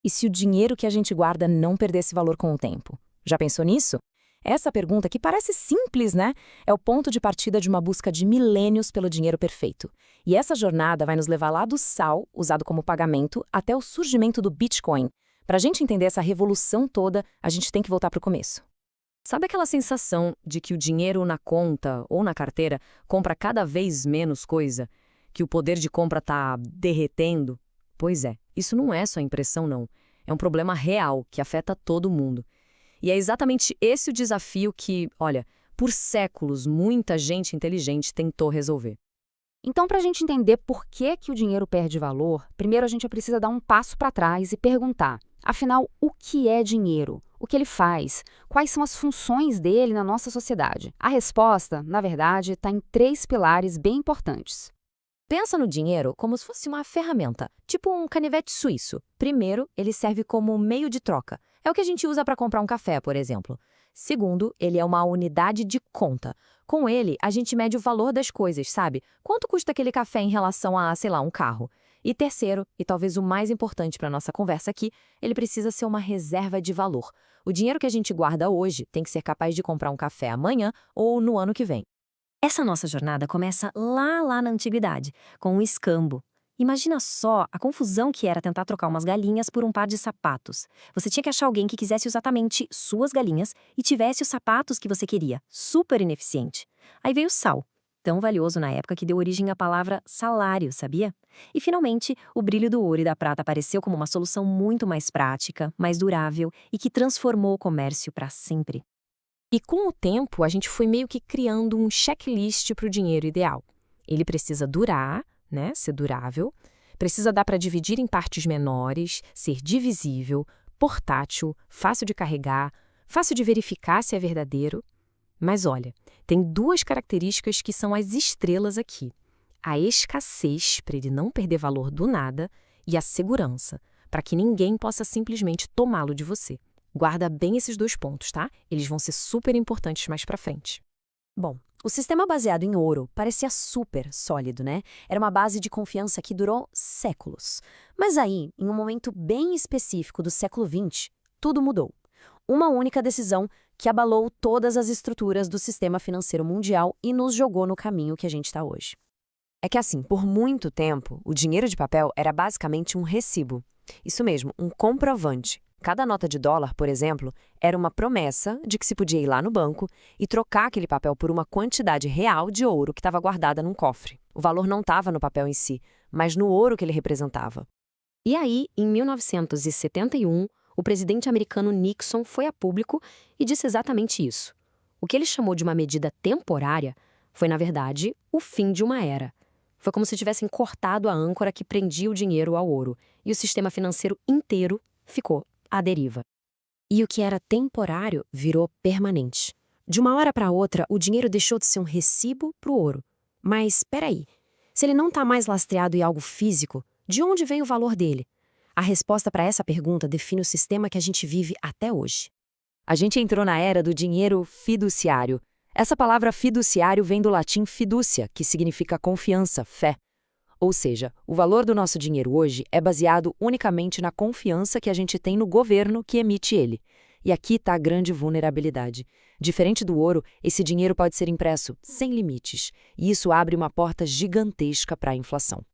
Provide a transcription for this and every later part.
E se o dinheiro que a gente guarda não perdesse valor com o tempo? Já pensou nisso? Essa pergunta, que parece simples, né? É o ponto de partida de uma busca de milênios pelo dinheiro perfeito. E essa jornada vai nos levar lá do sal, usado como pagamento, até o surgimento do Bitcoin. Para a gente entender essa revolução toda, a gente tem que voltar para o começo. Sabe aquela sensação de que o dinheiro na conta ou na carteira compra cada vez menos coisa? Que o poder de compra está derretendo? Pois é, isso não é só impressão, não. É um problema real que afeta todo mundo. E é exatamente esse o desafio que, olha, por séculos muita gente inteligente tentou resolver. Então, para a gente entender por que o dinheiro perde valor, primeiro a gente precisa dar um passo para trás e perguntar, afinal, o que é dinheiro? O que ele faz? Quais são as funções dele na nossa sociedade? A resposta, na verdade, está em 3 pilares bem importantes. Pensa no dinheiro como se fosse uma ferramenta, tipo um canivete suíço. Primeiro, ele serve como meio de troca. É o que a gente usa para comprar um café, por exemplo. Segundo, ele é uma unidade de conta. Com ele, a gente mede o valor das coisas, sabe? Quanto custa aquele café em relação a, sei lá, um carro? E terceiro, e talvez o mais importante para nossa conversa aqui, ele precisa ser uma reserva de valor. O dinheiro que a gente guarda hoje tem que ser capaz de comprar um café amanhã ou no ano que vem. Essa nossa jornada começa lá na antiguidade, com o escambo. Imagina só a confusão que era tentar trocar umas galinhas por um par de sapatos. Você tinha que achar alguém que quisesse exatamente suas galinhas e tivesse os sapatos que você queria. Super ineficiente. Aí veio o sal, tão valioso na época que deu origem à palavra salário, sabia? E finalmente, o brilho do ouro e da prata apareceu como uma solução muito mais prática, mais durável e que transformou o comércio para sempre. E com o tempo, a gente foi meio que criando um checklist para o dinheiro ideal. Ele precisa durar, né, ser durável, precisa dar para dividir em partes menores, ser divisível, portátil, fácil de carregar, fácil de verificar se é verdadeiro. Mas olha, tem 2 características que são as estrelas aqui. A escassez, para ele não perder valor do nada, e a segurança, para que ninguém possa simplesmente tomá-lo de você. Guarda bem esses 2 pontos, tá? Eles vão ser super importantes mais pra frente. Bom, o sistema baseado em ouro parecia super sólido, né? Era uma base de confiança que durou séculos. Mas aí, em um momento bem específico do século XX, tudo mudou. Uma única decisão que abalou todas as estruturas do sistema financeiro mundial e nos jogou no caminho que a gente está hoje. É que assim, por muito tempo, o dinheiro de papel era basicamente um recibo. Isso mesmo, um comprovante. Cada nota de dólar, por exemplo, era uma promessa de que se podia ir lá no banco e trocar aquele papel por uma quantidade real de ouro que estava guardada num cofre. O valor não estava no papel em si, mas no ouro que ele representava. E aí, em 1971, o presidente americano Nixon foi a público e disse exatamente isso. O que ele chamou de uma medida temporária foi, na verdade, o fim de uma era. Foi como se tivessem cortado a âncora que prendia o dinheiro ao ouro, e o sistema financeiro inteiro ficou à deriva. E o que era temporário virou permanente. De uma hora para outra, o dinheiro deixou de ser um recibo para o ouro. Mas, espera aí, se ele não está mais lastreado em algo físico, de onde vem o valor dele? A resposta para essa pergunta define o sistema que a gente vive até hoje. A gente entrou na era do dinheiro fiduciário. Essa palavra fiduciário vem do latim fiducia, que significa confiança, fé. Ou seja, o valor do nosso dinheiro hoje é baseado unicamente na confiança que a gente tem no governo que emite ele. E aqui está a grande vulnerabilidade. Diferente do ouro, esse dinheiro pode ser impresso sem limites, e isso abre uma porta gigantesca para a inflação.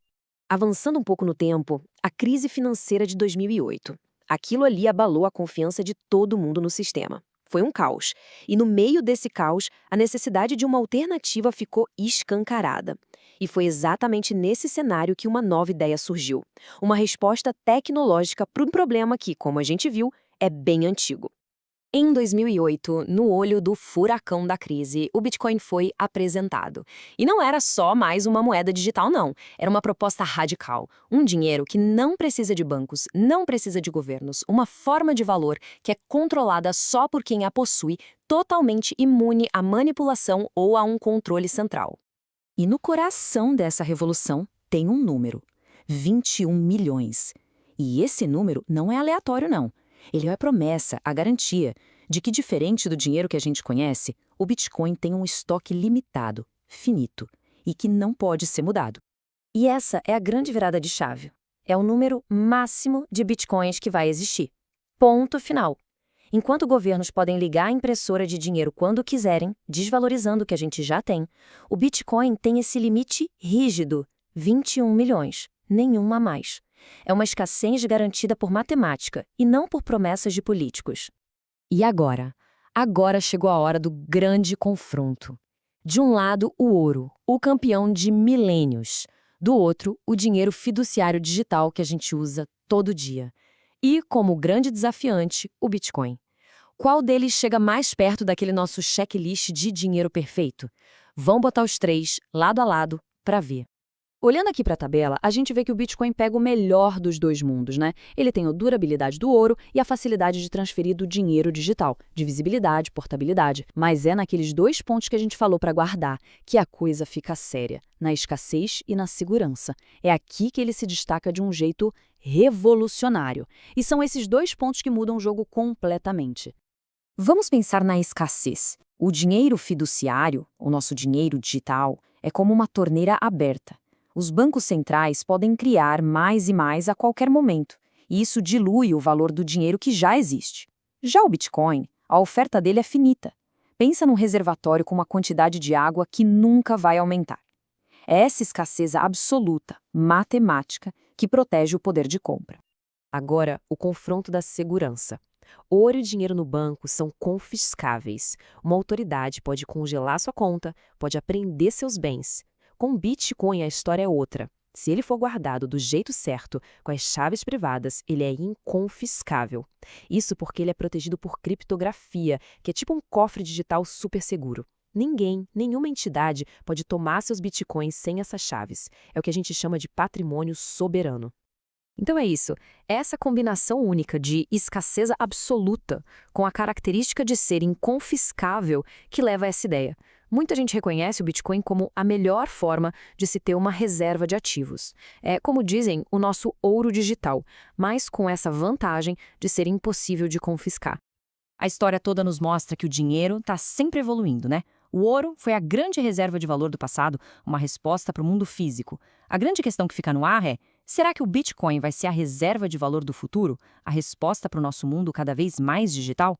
Avançando um pouco no tempo, a crise financeira de 2008. Aquilo ali abalou a confiança de todo mundo no sistema. Foi um caos. E no meio desse caos, a necessidade de uma alternativa ficou escancarada. E foi exatamente nesse cenário que uma nova ideia surgiu. Uma resposta tecnológica para um problema que, como a gente viu, é bem antigo. Em 2008, no olho do furacão da crise, o Bitcoin foi apresentado. E não era só mais uma moeda digital, não. Era uma proposta radical. Um dinheiro que não precisa de bancos, não precisa de governos. Uma forma de valor que é controlada só por quem a possui, totalmente imune à manipulação ou a um controle central. E no coração dessa revolução tem um número: 21 milhões. E esse número não é aleatório, não. Ele é a promessa, a garantia, de que, diferente do dinheiro que a gente conhece, o Bitcoin tem um estoque limitado, finito, e que não pode ser mudado. E essa é a grande virada de chave. é o número máximo de bitcoins que vai existir. Ponto final. Enquanto governos podem ligar a impressora de dinheiro quando quiserem, desvalorizando o que a gente já tem, o Bitcoin tem esse limite rígido, 21 milhões, nenhuma a mais. É uma escassez garantida por matemática e não por promessas de políticos. E agora? Agora chegou a hora do grande confronto. De um lado, o ouro, o campeão de milênios. Do outro, o dinheiro fiduciário digital que a gente usa todo dia. E, como grande desafiante, o Bitcoin. Qual deles chega mais perto daquele nosso checklist de dinheiro perfeito? Vamos botar os três, lado a lado, para ver. Olhando aqui para a tabela, a gente vê que o Bitcoin pega o melhor dos dois mundos, né? Ele tem a durabilidade do ouro e a facilidade de transferir do dinheiro digital, divisibilidade, portabilidade. Mas é naqueles dois pontos que a gente falou para guardar que a coisa fica séria, na escassez e na segurança. É aqui que ele se destaca de um jeito revolucionário. E são esses dois pontos que mudam o jogo completamente. Vamos pensar na escassez. O dinheiro fiduciário, o nosso dinheiro digital, é como uma torneira aberta. Os bancos centrais podem criar mais e mais a qualquer momento, e isso dilui o valor do dinheiro que já existe. Já o Bitcoin, a oferta dele é finita. Pensa num reservatório com uma quantidade de água que nunca vai aumentar. É essa escassez absoluta, matemática, que protege o poder de compra. Agora, o confronto da segurança. Ouro e dinheiro no banco são confiscáveis. Uma autoridade pode congelar sua conta, pode apreender seus bens. Com Bitcoin, a história é outra. Se ele for guardado do jeito certo, com as chaves privadas, ele é inconfiscável. Isso porque ele é protegido por criptografia, que é tipo um cofre digital super seguro. Ninguém, nenhuma entidade pode tomar seus bitcoins sem essas chaves. É o que a gente chama de patrimônio soberano. Então é isso, essa combinação única de escassez absoluta com a característica de ser inconfiscável que leva a essa ideia. Muita gente reconhece o Bitcoin como a melhor forma de se ter uma reserva de ativos. É, como dizem, o nosso ouro digital, mas com essa vantagem de ser impossível de confiscar. A história toda nos mostra que o dinheiro está sempre evoluindo, né? O ouro foi a grande reserva de valor do passado, uma resposta para o mundo físico. A grande questão que fica no ar é: será que o Bitcoin vai ser a reserva de valor do futuro? A resposta para o nosso mundo cada vez mais digital?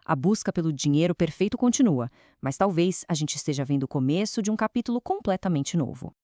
A busca pelo dinheiro perfeito continua, mas talvez a gente esteja vendo o começo de um capítulo completamente novo.